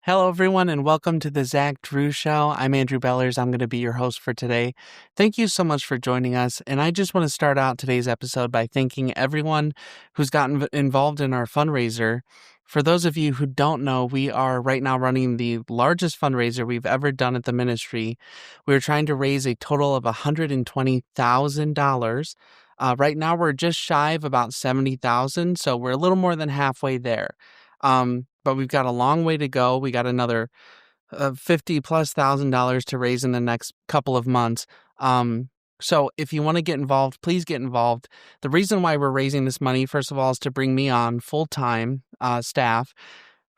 Hello, everyone, and welcome to the Zach Drew Show. I'm Andrew Bellers. I'm going to be your host for today. Thank you so much for joining us. And I just want to start out today's episode by thanking everyone who's gotten involved in our fundraiser. For those of you who don't know, we are right now running the largest fundraiser we've ever done at the ministry. We're trying to raise a total of $120,000. Right now, we're just shy of about $70,000, so we're a little more than halfway there. But we've got a long way to go. We got another $50,000+ to raise in the next couple of months. So if you want to get involved, please get involved. The reason why we're raising this money, first of all, is to bring me on full-time staff.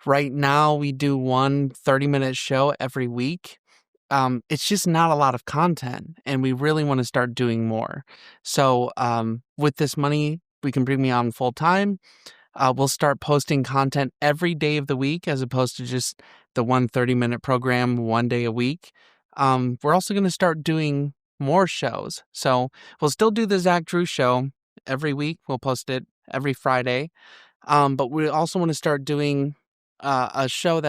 Right now, we do one 30-minute show every week. It's just not a lot of content, and we really want to start doing more. So with this money, we can bring me on full-time. We'll start posting content every day of the week as opposed to just the one 30-minute program one day a week. We're also going to start doing more shows. So we'll still do the Zach Drew Show every week. We'll post it every Friday. But we also want to start doing a show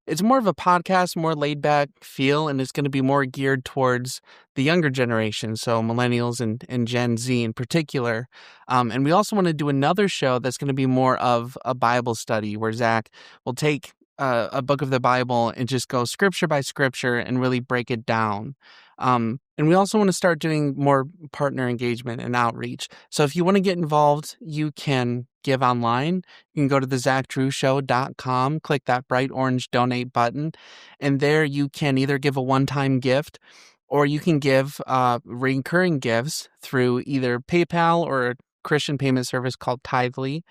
it's more of a podcast, more laid back feel, and it's going to be more geared towards the younger generation, so millennials and Gen Z in particular. And we also want to do another show that's going to be more of a Bible study where Zach will take a book of the Bible and just go scripture by scripture and really break it down. And we also want to start doing more partner engagement and outreach. So if you want to get involved, you can give online. You can go to thezachdrewshow.com, click that bright orange donate button, and there you can either give a one-time gift or you can give recurring gifts through either PayPal or a Christian payment service called Tithely.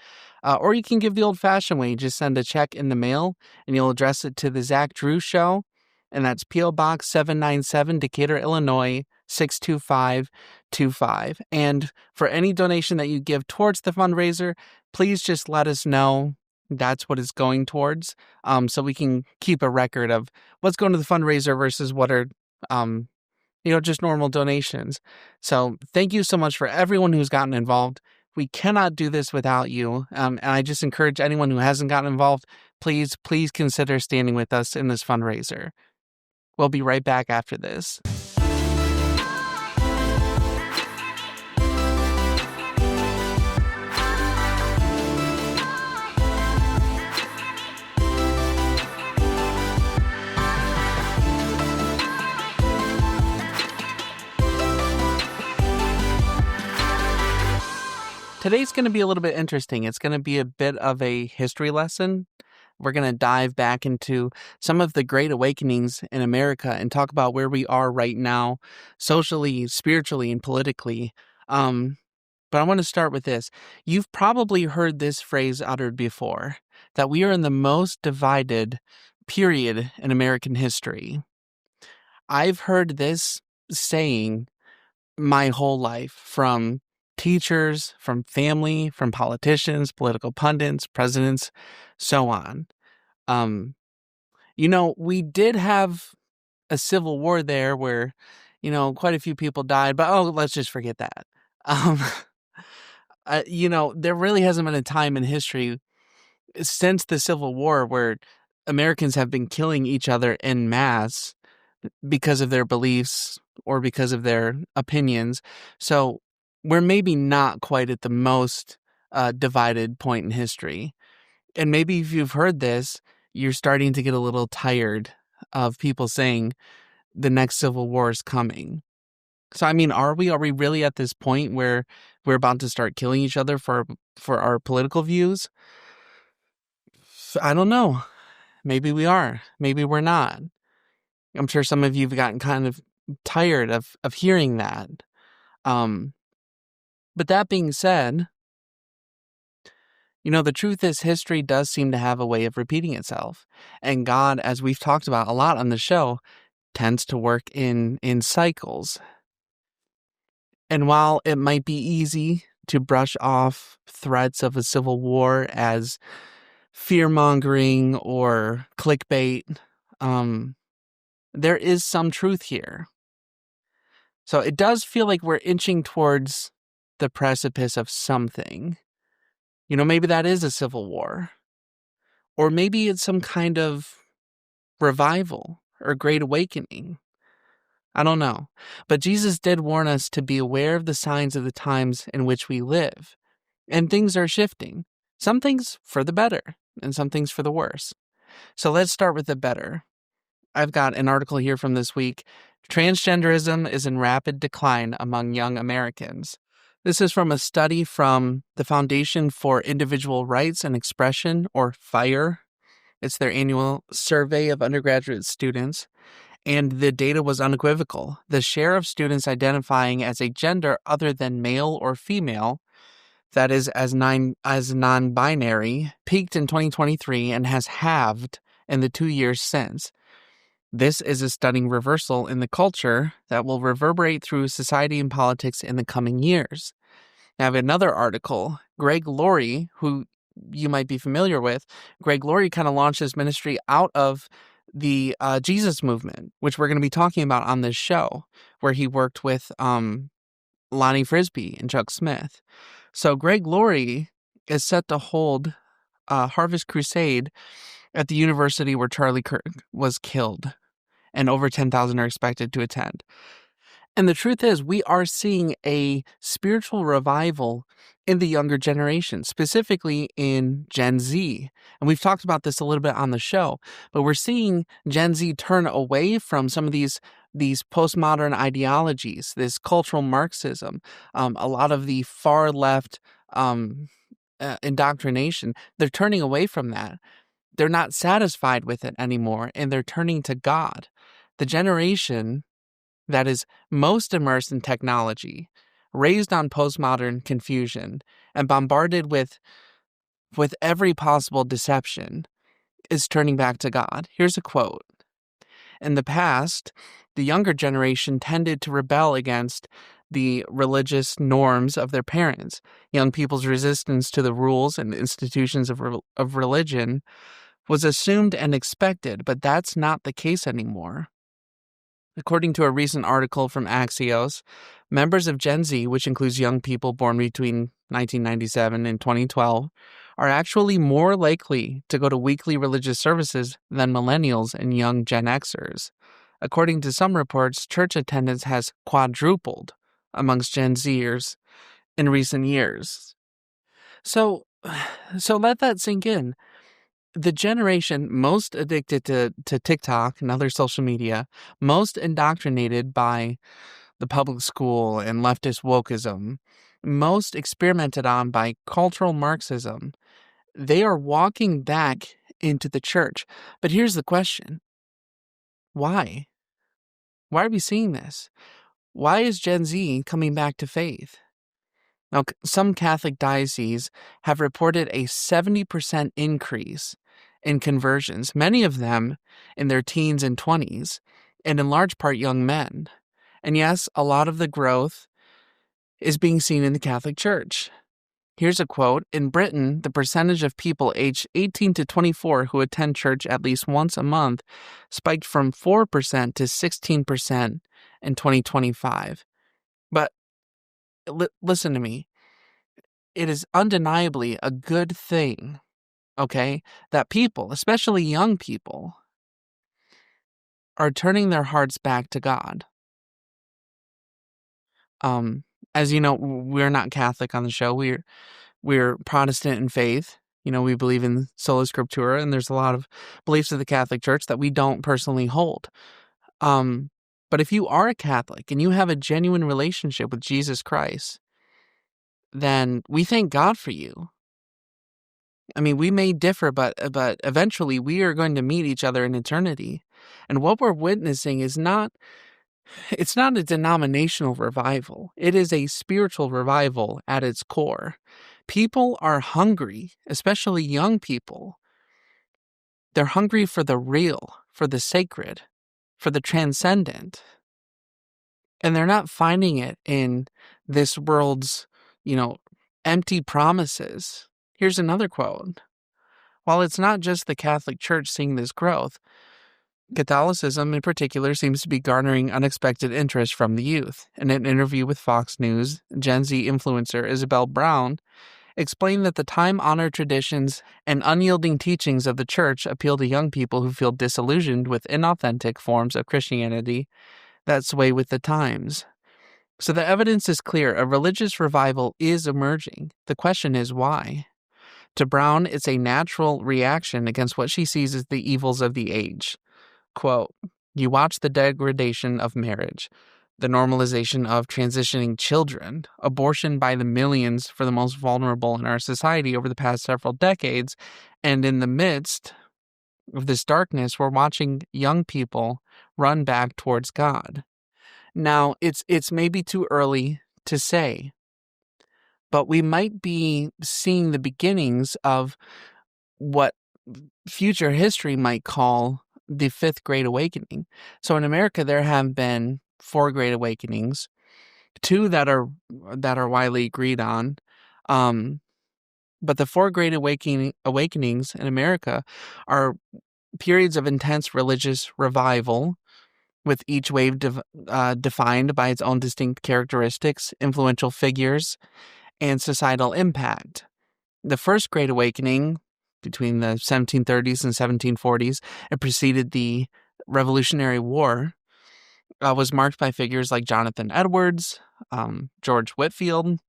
Or you can give the old-fashioned way. Just send a check in the mail and you'll address it to the Zach Drew Show. And that's P.O. Box 797, Decatur, Illinois, 62525. And for any donation that you give towards the fundraiser, please just let us know that's what it's going towards, so we can keep a record of what's going to the fundraiser versus what are, just normal donations. So thank you so much for everyone who's gotten involved. We cannot do this without you. And I just encourage anyone who hasn't gotten involved, please consider standing with us in this fundraiser. We'll be right back after this. Today's going to be a little bit interesting. It's going to be a bit of a history lesson. We're going to dive back into some of the great awakenings in America and talk about where we are right now, socially, spiritually, and politically. But I want to start with this. You've probably heard this phrase uttered before, that we are in the most divided period in American history. I've heard this saying my whole life from teachers, from family, from politicians, political pundits, presidents, so on. We did have a civil war there where, quite a few people died, but let's just forget that. There really hasn't been a time in history since the Civil War where Americans have been killing each other en masse because of their beliefs or because of their opinions. So we're maybe not quite at the most divided point in history. And maybe if you've heard this, you're starting to get a little tired of people saying the next civil war is coming. So, I mean, are we really at this point where we're about to start killing each other for our political views? I don't know. Maybe we are. Maybe we're not. I'm sure some of you have gotten kind of tired of hearing that. But that being said, the truth is history does seem to have a way of repeating itself. And God, as we've talked about a lot on the show, tends to work in cycles. And while it might be easy to brush off threats of a civil war as fear-mongering or clickbait, there is some truth here. So it does feel like we're inching towards the precipice of something. Maybe that is a civil war. Or maybe it's some kind of revival or great awakening. I don't know. But Jesus did warn us to be aware of the signs of the times in which we live. And things are shifting. Some things for the better and some things for the worse. So let's start with the better. I've got an article here from this week. Transgenderism is in rapid decline among young Americans. This is from a study from the Foundation for Individual Rights and Expression, or FIRE. It's their annual survey of undergraduate students. And the data was unequivocal. The share of students identifying as a gender other than male or female, that is, as non-binary, peaked in 2023 and has halved in the 2 years since. This is a stunning reversal in the culture that will reverberate through society and politics in the coming years. Now, I have another article. Greg Laurie, who you might be familiar with, Greg Laurie kind of launched his ministry out of the Jesus movement, which we're going to be talking about on this show, where he worked with Lonnie Frisbee and Chuck Smith. So Greg Laurie is set to hold a Harvest Crusade at the university where Charlie Kirk was killed, and over 10,000 are expected to attend. And the truth is, we are seeing a spiritual revival in the younger generation, specifically in Gen Z. And we've talked about this a little bit on the show, but we're seeing Gen Z turn away from some of these postmodern ideologies, this cultural Marxism, a lot of the far left indoctrination. They're turning away from that. They're not satisfied with it anymore, and they're turning to God. The generation that is most immersed in technology, raised on postmodern confusion, and bombarded with every possible deception, is turning back to God. Here's a quote. In the past, the younger generation tended to rebel against the religious norms of their parents. Young people's resistance to the rules and institutions of religion was assumed and expected, but that's not the case anymore. According to a recent article from Axios, members of Gen Z, which includes young people born between 1997 and 2012, are actually more likely to go to weekly religious services than millennials and young Gen Xers. According to some reports, church attendance has quadrupled amongst Gen Zers in recent years. So let that sink in. The generation most addicted to TikTok and other social media, most indoctrinated by the public school and leftist wokeism, most experimented on by cultural Marxism, they are walking back into the church. But here's the question. Why? Why are we seeing this? Why is Gen Z coming back to faith? Now, some Catholic dioceses have reported a 70% increase in conversions, many of them in their teens and 20s, and in large part young men. And yes, a lot of the growth is being seen in the Catholic Church. Here's a quote. In Britain, the percentage of people aged 18 to 24 who attend church at least once a month spiked from 4% to 16% in 2025. But listen to me. It is undeniably a good thing, okay, that people, especially young people, are turning their hearts back to God. As you know, we're not Catholic on the show. We're Protestant in faith. You know, we believe in sola scriptura, and there's a lot of beliefs of the Catholic Church that we don't personally hold. But if you are a Catholic and you have a genuine relationship with Jesus Christ, then we thank God for you. I mean, we may differ, but eventually we are going to meet each other in eternity. And what we're witnessing is it's not a denominational revival. It is a spiritual revival at its core. People are hungry, especially young people. They're hungry for the real, for the sacred, for the transcendent. And they're not finding it in this world's, empty promises. Here's another quote. While it's not just the Catholic Church seeing this growth, Catholicism in particular seems to be garnering unexpected interest from the youth. In an interview with Fox News, Gen Z influencer Isabel Brown explained that the time-honored traditions and unyielding teachings of the church appeal to young people who feel disillusioned with inauthentic forms of Christianity that sway with the times. So the evidence is clear. A religious revival is emerging. The question is why? To Brown, it's a natural reaction against what she sees as the evils of the age. Quote, "You watch the degradation of marriage, the normalization of transitioning children, abortion by the millions for the most vulnerable in our society over the past several decades, and in the midst of this darkness, we're watching young people run back towards God." Now, it's maybe too early to say, but we might be seeing the beginnings of what future history might call the Fifth Great Awakening. So in America, there have been 4 Great Awakenings, 2 that are widely agreed on. But the 4 Great Awakenings in America are periods of intense religious revival, with each wave defined by its own distinct characteristics, influential figures, and societal impact. The First Great Awakening, between the 1730s and 1740s, it preceded the Revolutionary War, was marked by figures like Jonathan Edwards, George Whitefield,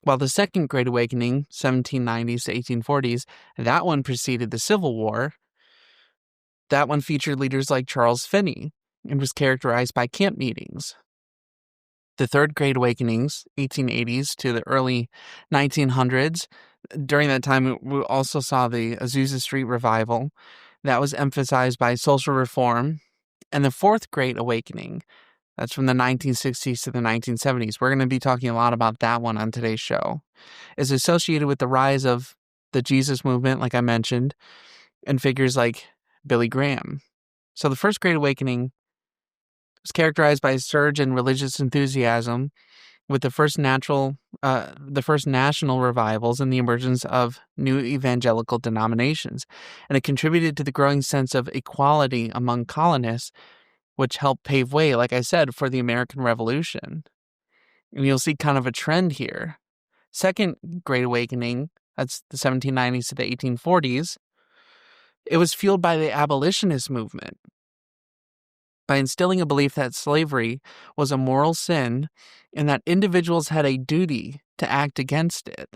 while the Second Great Awakening, 1790s to 1840s, that one preceded the Civil War. That one featured leaders like Charles Finney and was characterized by camp meetings. The Third Great Awakenings, 1880s to the early 1900s, during that time, we also saw the Azusa Street Revival that was emphasized by social reform. And the Fourth Great Awakening, that's from the 1960s to the 1970s. We're going to be talking a lot about that one on today's show. Is associated with the rise of the Jesus movement, like I mentioned, and figures like Billy Graham. So the First Great Awakening was characterized by a surge in religious enthusiasm, with the first national revivals and the emergence of new evangelical denominations. And it contributed to the growing sense of equality among colonists, which helped pave way, like I said, for the American Revolution. And you'll see kind of a trend here. Second Great Awakening, that's the 1790s to the 1840s, it was fueled by the abolitionist movement, by instilling a belief that slavery was a moral sin and that individuals had a duty to act against it.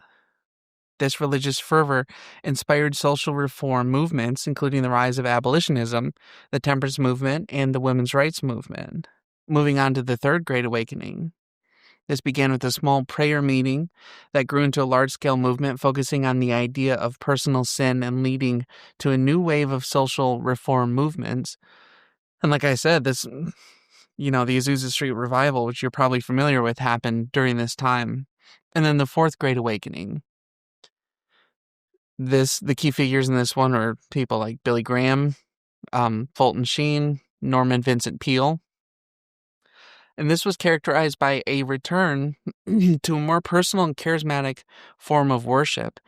This religious fervor inspired social reform movements, including the rise of abolitionism, the temperance movement, and the women's rights movement. Moving on to the Third Great Awakening. This began with a small prayer meeting that grew into a large-scale movement focusing on the idea of personal sin and leading to a new wave of social reform movements. And like I said, the Azusa Street Revival, which you're probably familiar with, happened during this time. And then the Fourth Great Awakening. The key figures in this one are people like Billy Graham, Fulton Sheen, Norman Vincent Peale. And this was characterized by a return to a more personal and charismatic form of worship,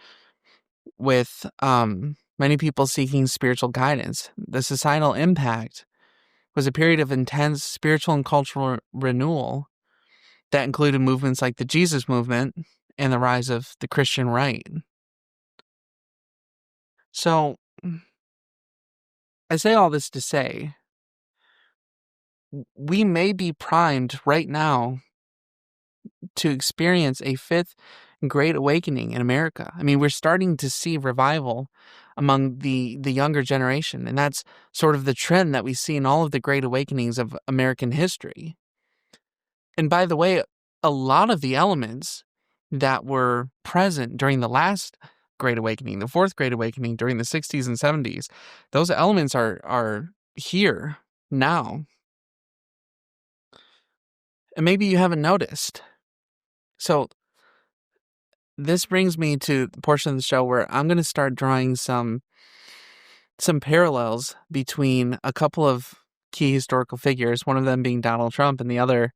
with many people seeking spiritual guidance. The societal impact was a period of intense spiritual and cultural renewal that included movements like the Jesus movement and the rise of the Christian right. So, I say all this to say, we may be primed right now to experience a Fifth Great Awakening in America. I mean, we're starting to see revival among the younger generation, and that's sort of the trend that we see in all of the Great Awakenings of American history. And by the way, a lot of the elements that were present during the last Great Awakening, the Fourth Great Awakening during the 60s and 70s, those elements are here now. And maybe you haven't noticed. So this brings me to the portion of the show where I'm going to start drawing some parallels between a couple of key historical figures, one of them being Donald Trump and the other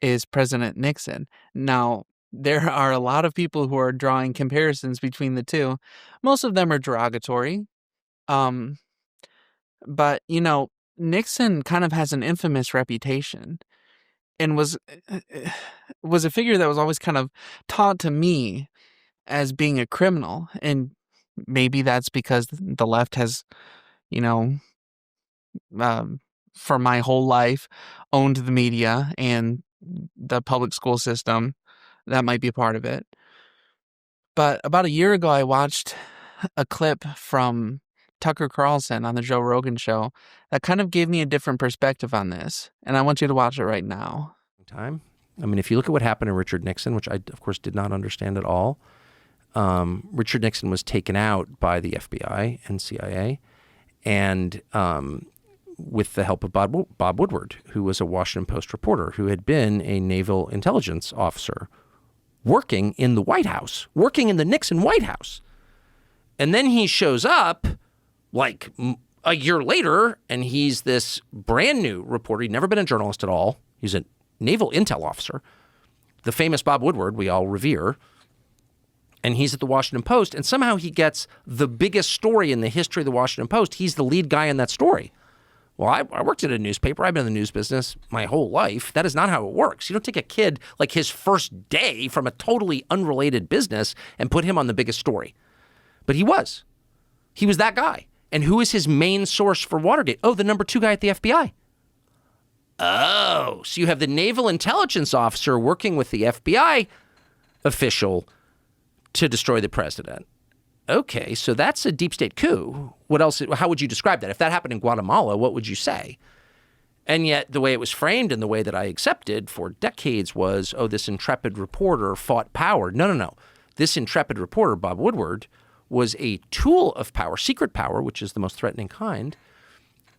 is President Nixon. Now, there are a lot of people who are drawing comparisons between the two. Most of them are derogatory. But, Nixon kind of has an infamous reputation and was a figure that was always kind of taught to me as being a criminal. And maybe that's because the left has, you know, um, for my whole life owned the media and the public school system. That might be a part of it. But about a year ago, I watched a clip from Tucker Carlson on the Joe Rogan show that kind of gave me a different perspective on this. And I want you to watch it right now. Time. I mean, if you look at what happened to Richard Nixon, which I, of course, did not understand at all, Richard Nixon was taken out by the FBI and CIA, and with the help of Bob Woodward, who was a Washington Post reporter who had been a naval intelligence officer working in the White House, working in the Nixon White House. And then he shows up like a year later, and he's this brand new reporter. He'd never been a journalist at all. He's a naval intel officer, the famous Bob Woodward we all revere. And he's at the Washington Post, and somehow he gets the biggest story in the history of the Washington Post. He's the lead guy in that story. Well, I worked at a newspaper. I've been in the news business my whole life. That is not how it works. You don't take a kid like his first day from a totally unrelated business and put him on the biggest story. But he was. He was that guy. And who is his main source for Watergate? Oh, the number 2 guy at the FBI. Oh, so you have the naval intelligence officer working with the FBI official to destroy the president. Okay, so that's a deep state coup. What else? How would you describe that? If that happened in Guatemala, what would you say? And yet the way it was framed and the way that I accepted for decades was, oh, this intrepid reporter fought power. No. This intrepid reporter, Bob Woodward, was a tool of power, secret power, which is the most threatening kind,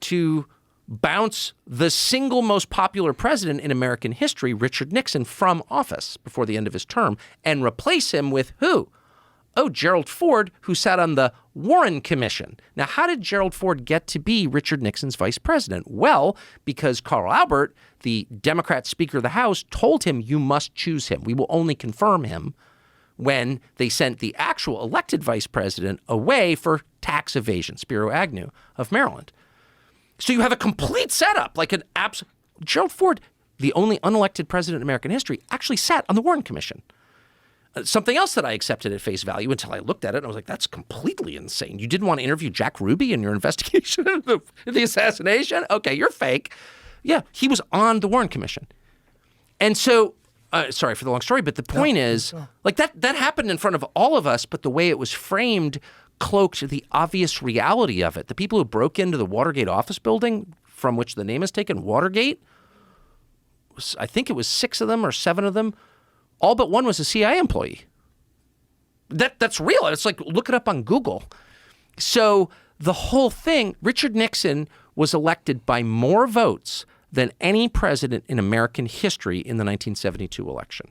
to bounce the single most popular president in American history, Richard Nixon, from office before the end of his term and replace him with who? Oh, Gerald Ford, who sat on the Warren Commission. Now, how did Gerald Ford get to be Richard Nixon's vice president? Well, because Carl Albert, the Democrat Speaker of the House, told him, you must choose him. We will only confirm him when they sent the actual elected vice president away for tax evasion, Spiro Agnew of Maryland. So you have a complete setup, like an Gerald Ford, the only unelected president in American history, actually sat on the Warren Commission. Something else that I accepted at face value until I looked at it, and I was like, that's completely insane. You didn't want to interview Jack Ruby in your investigation of the assassination? Okay, you're fake. Yeah, he was on the Warren Commission. And so, sorry for the long story, but the point is, like that happened in front of all of us, but the way it was framed cloaked the obvious reality of it. The people who broke into the Watergate office building, from which the name is taken, Watergate, I think it was 6 of them or 7 of them, all but one was a CIA employee. That's real. It's like, look it up on Google. So the whole thing, Richard Nixon was elected by more votes than any president in American history in the 1972 election.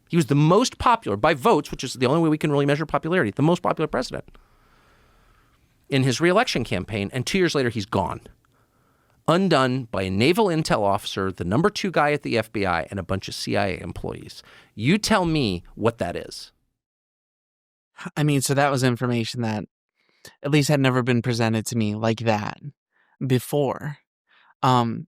He was the most popular by votes, which is the only way we can really measure popularity, the most popular president in his reelection campaign. And 2 years later, he's gone. Undone by a naval intel officer, the number 2 guy at the FBI, and a bunch of CIA employees. You tell me what that is. I mean, so that was information that at least had never been presented to me like that before. And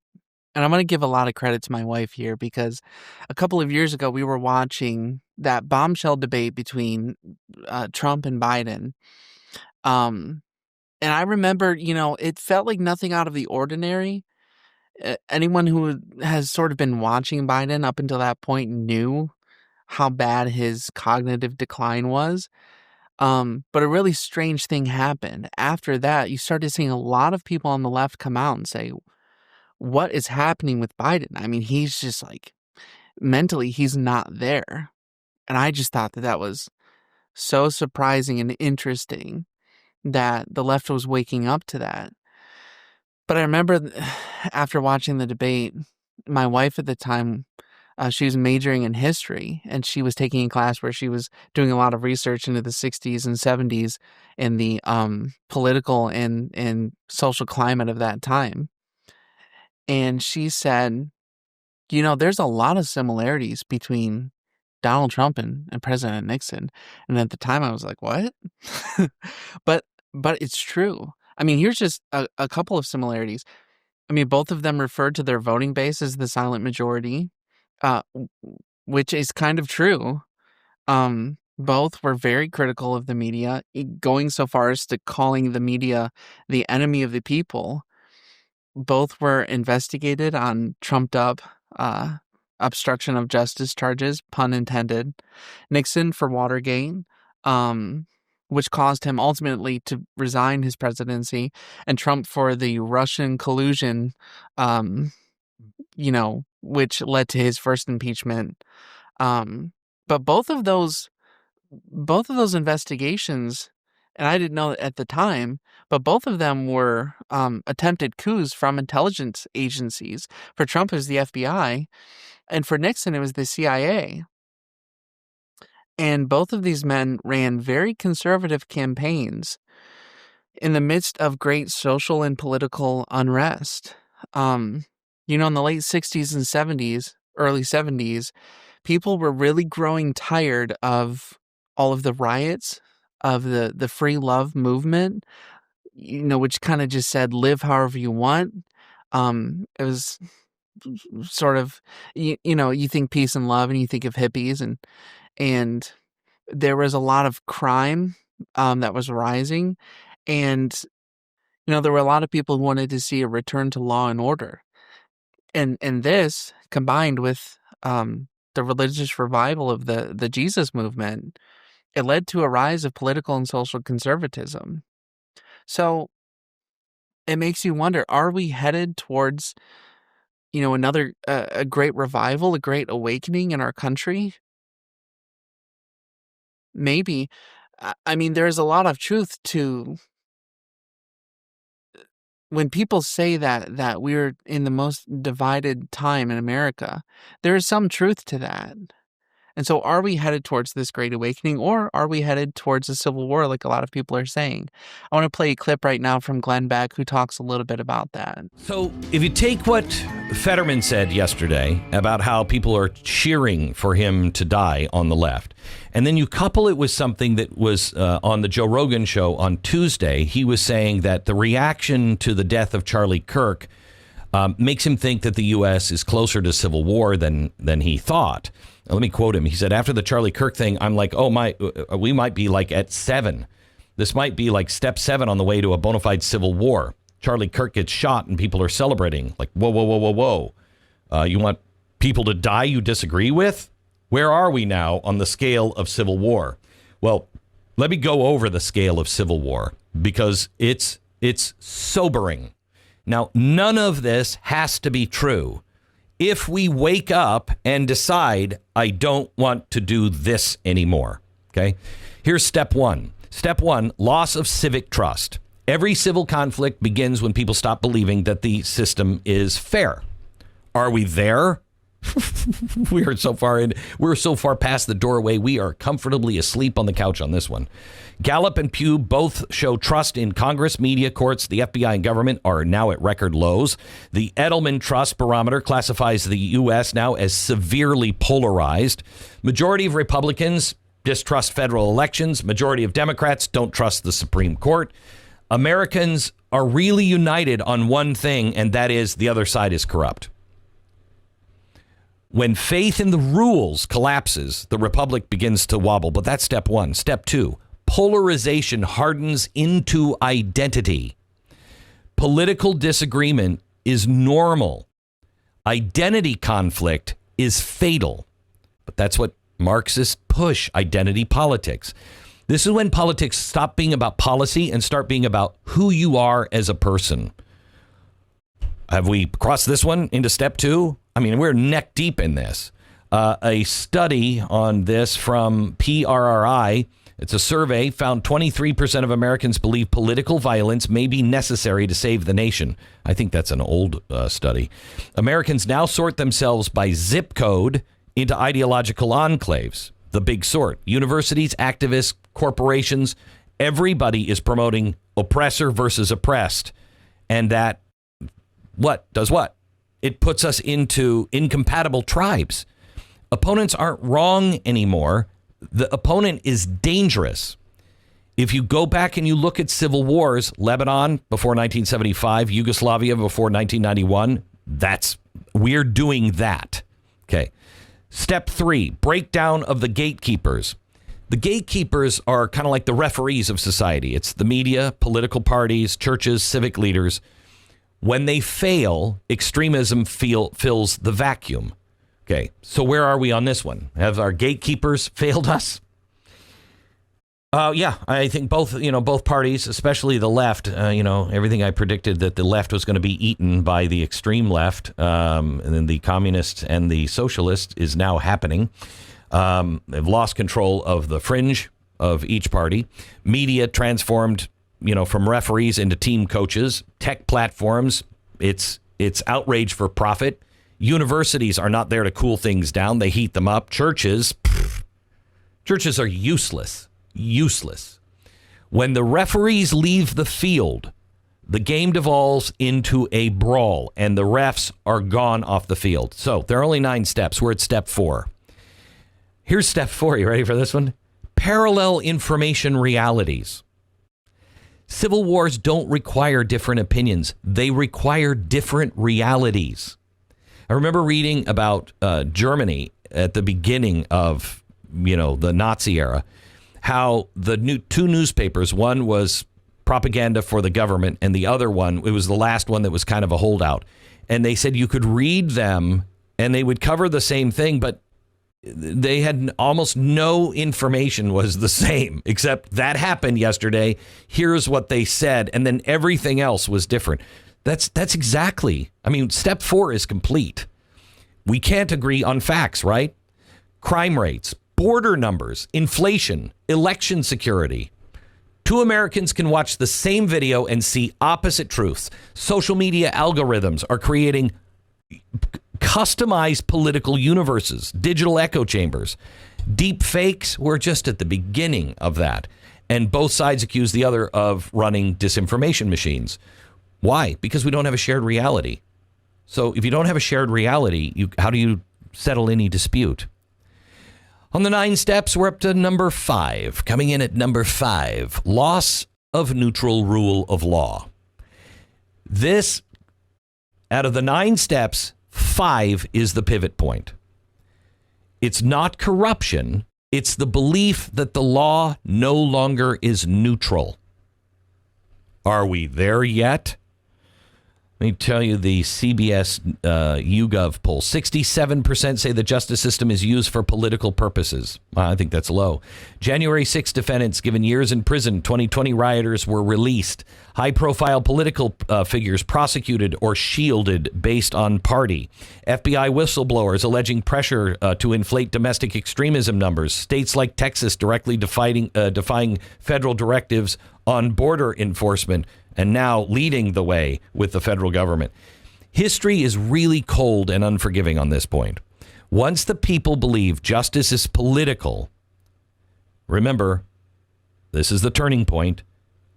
I'm going to give a lot of credit to my wife here because a couple of years ago, we were watching that bombshell debate between Trump and Biden. And I remember, it felt like nothing out of the ordinary. Anyone who has sort of been watching Biden up until that point knew how bad his cognitive decline was. But a really strange thing happened. After that, you started seeing a lot of people on the left come out and say, what is happening with Biden? I mean, he's just like, mentally, he's not there. And I just thought that was so surprising and interesting that the left was waking up to that. But I remember after watching the debate, my wife at the time, she was majoring in history, and she was taking a class where she was doing a lot of research into the 60s and 70s and the political and social climate of that time. And she said, there's a lot of similarities between Donald Trump and President Nixon. And at the time I was like, what? But it's true. I mean, here's just a couple of similarities. I mean, both of them referred to their voting base as the silent majority, which is kind of true. Both were very critical of the media, going so far as to calling the media the enemy of the people. Both were investigated on trumped up obstruction of justice charges, pun intended. Nixon for Watergate, which caused him ultimately to resign his presidency, and Trump for the Russian collusion, which led to his first impeachment. But both of those investigations, and I didn't know at the time, but both of them were attempted coups from intelligence agencies. For Trump, it was the FBI, and for Nixon, it was the CIA. And both of these men ran very conservative campaigns in the midst of great social and political unrest. In the late 60s and 70s, early 70s, people were really growing tired of all of the riots, of the free love movement, which kind of just said, live however you want. It was sort of, you think peace and love and you think of hippies, and there was a lot of crime that was rising. And, there were a lot of people who wanted to see a return to law and order. And this, combined with the religious revival of the Jesus movement, it led to a rise of political and social conservatism. So it makes you wonder, are we headed towards, another a great revival, a great awakening in our country? Maybe. I mean, there's a lot of truth to when people say that we're in the most divided time in America. There is some truth to that. And so are we headed towards this great awakening, or are we headed towards a civil war like a lot of people are saying? I want to play a clip right now from Glenn Beck, who talks a little bit about that. So if you take what Fetterman said yesterday about how people are cheering for him to die on the left, and then you couple it with something that was on the Joe Rogan show on Tuesday, he was saying that the reaction to the death of Charlie Kirk makes him think that the U.S. is closer to civil war than he thought. Let me quote him. He said, after the Charlie Kirk thing, I'm like, we might be like at 7. This might be like step 7 on the way to a bona fide civil war. Charlie Kirk gets shot and people are celebrating. Like, whoa. You want people to die you disagree with? Where are we now on the scale of civil war? Well, let me go over the scale of civil war because it's sobering. Now, none of this has to be true. If we wake up and decide, I don't want to do this anymore. Okay, here's step 1. Step 1, loss of civic trust. Every civil conflict begins when people stop believing that the system is fair. Are we there? We're so far past the doorway. We are comfortably asleep on the couch on this one. Gallup and Pew both show trust in Congress, media, courts, the FBI, and government are now at record lows. The Edelman Trust Barometer classifies the U.S. now as severely polarized. Majority of Republicans distrust federal elections. Majority of Democrats don't trust the Supreme Court. Americans are really united on one thing, and that is the other side is corrupt. When faith in the rules collapses, the republic begins to wobble. But that's step 1. Step 2, polarization hardens into identity. Political disagreement is normal. Identity conflict is fatal. But that's what Marxists push, identity politics. This is when politics stop being about policy and start being about who you are as a person. Have we crossed this one into step 2? I mean, we're neck deep in this. A study on this from PRRI, it's a survey, found 23% of Americans believe political violence may be necessary to save the nation. I think that's an old study. Americans now sort themselves by zip code into ideological enclaves. The big sort. Universities, activists, corporations, everybody is promoting oppressor versus oppressed. And that does what? It puts us into incompatible tribes. Opponents aren't wrong anymore. The opponent is dangerous. If you go back and you look at civil wars, Lebanon before 1975, Yugoslavia before 1991, we're doing that. Okay. Step 3, breakdown of the gatekeepers. The gatekeepers are kind of like the referees of society. It's the media, political parties, churches, civic leaders. When they fail, extremism fills the vacuum. Okay, so where are we on this one? Have our gatekeepers failed us? Yeah, I think both parties, especially the left, everything I predicted that the left was going to be eaten by the extreme left, and then the communists and the socialists is now happening. They've lost control of the fringe of each party. Media transformed, from referees into team coaches. Tech platforms, it's outrage for profit. Universities are not there to cool things down. They heat them up. Churches are useless. When the referees leave the field, the game devolves into a brawl, and the refs are gone off the field. So there are only 9 steps. We're at step 4. Here's step 4. You ready for this one? Parallel information realities. Civil wars don't require different opinions. They require different realities. I remember reading about Germany at the beginning of, the Nazi era, how the 2 newspapers, one was propaganda for the government, and the other one, it was the last one that was kind of a holdout. And they said you could read them, and they would cover the same thing, but they had almost no information was the same, except that happened yesterday. Here's what they said. And then everything else was different. That's exactly. Step 4 is complete. We can't agree on facts, right? Crime rates, border numbers, inflation, election security. 2 Americans can watch the same video and see opposite truths. Social media algorithms are creating customized political universes, digital echo chambers. Deep fakes, we're just at the beginning of that. And both sides accuse the other of running disinformation machines. Why? Because we don't have a shared reality. So if you don't have a shared reality, how do you settle any dispute? On the 9 steps, we're up to number 5. Coming in at number 5, loss of neutral rule of law. This, out of the 9 steps, 5 is the pivot point. It's not corruption. It's the belief that the law no longer is neutral. Are we there yet? Let me tell you the CBS YouGov poll. 67% say the justice system is used for political purposes. I think that's low. January 6 defendants given years in prison. 2020 rioters were released. High-profile political figures prosecuted or shielded based on party. FBI whistleblowers alleging pressure to inflate domestic extremism numbers. States like Texas directly defying federal directives on border enforcement, and now leading the way with the federal government. History is really cold and unforgiving on this point. Once the people believe justice is political, remember, this is the turning point.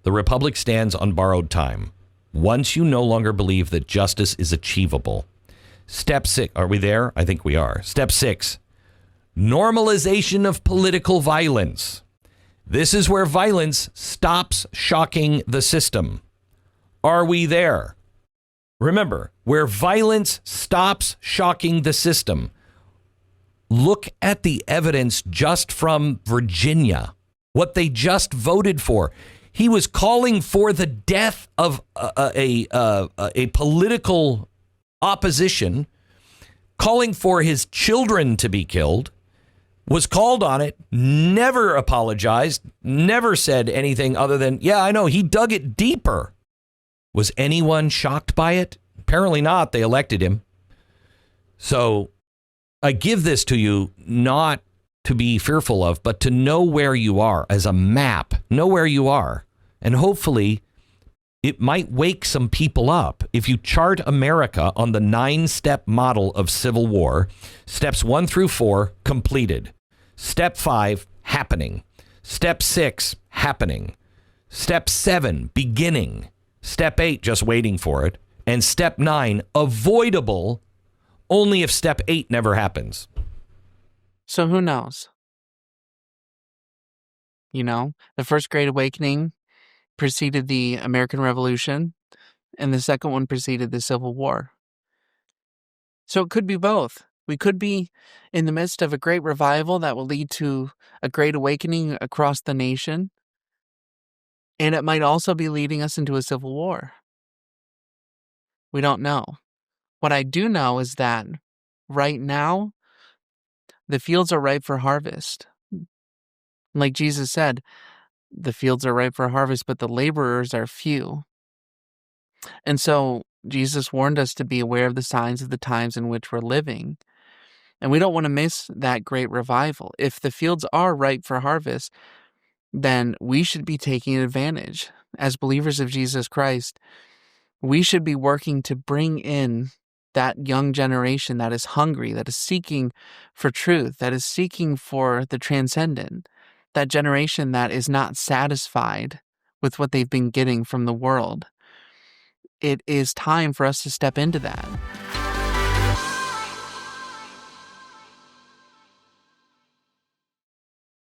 The republic stands on borrowed time. Once you no longer believe that justice is achievable. Step 6, are we there? I think we are. Step 6, normalization of political violence. This is where violence stops shocking the system. Are we there? Remember, where violence stops shocking the system. Look at the evidence just from Virginia, what they just voted for. He was calling for the death of a political opposition, calling for his children to be killed, was called on it, never apologized, never said anything other than, yeah, I know, he dug it deeper. Was anyone shocked by it? Apparently not. They elected him. So I give this to you not to be fearful of, but to know where you are as a map. Know where you are. And hopefully it might wake some people up. If you chart America on the 9-step model of civil war, steps 1 through 4 completed. Step 5 happening. Step 6 happening. Step 7 beginning. Step 8, just waiting for it. And step 9, avoidable only if step 8 never happens. So who knows? The First Great Awakening preceded the American Revolution, and the second one preceded the Civil War. So it could be both. We could be in the midst of a great revival that will lead to a great awakening across the nation. And it might also be leading us into a civil war. We don't know. What I do know is that right now, the fields are ripe for harvest. Like Jesus said, the fields are ripe for harvest, but the laborers are few. And so Jesus warned us to be aware of the signs of the times in which we're living. And we don't want to miss that great revival. If the fields are ripe for harvest, then we should be taking advantage. As believers of Jesus Christ, we should be working to bring in that young generation that is hungry, that is seeking for truth, that is seeking for the transcendent, that generation that is not satisfied with what they've been getting from the world. It is time for us to step into that.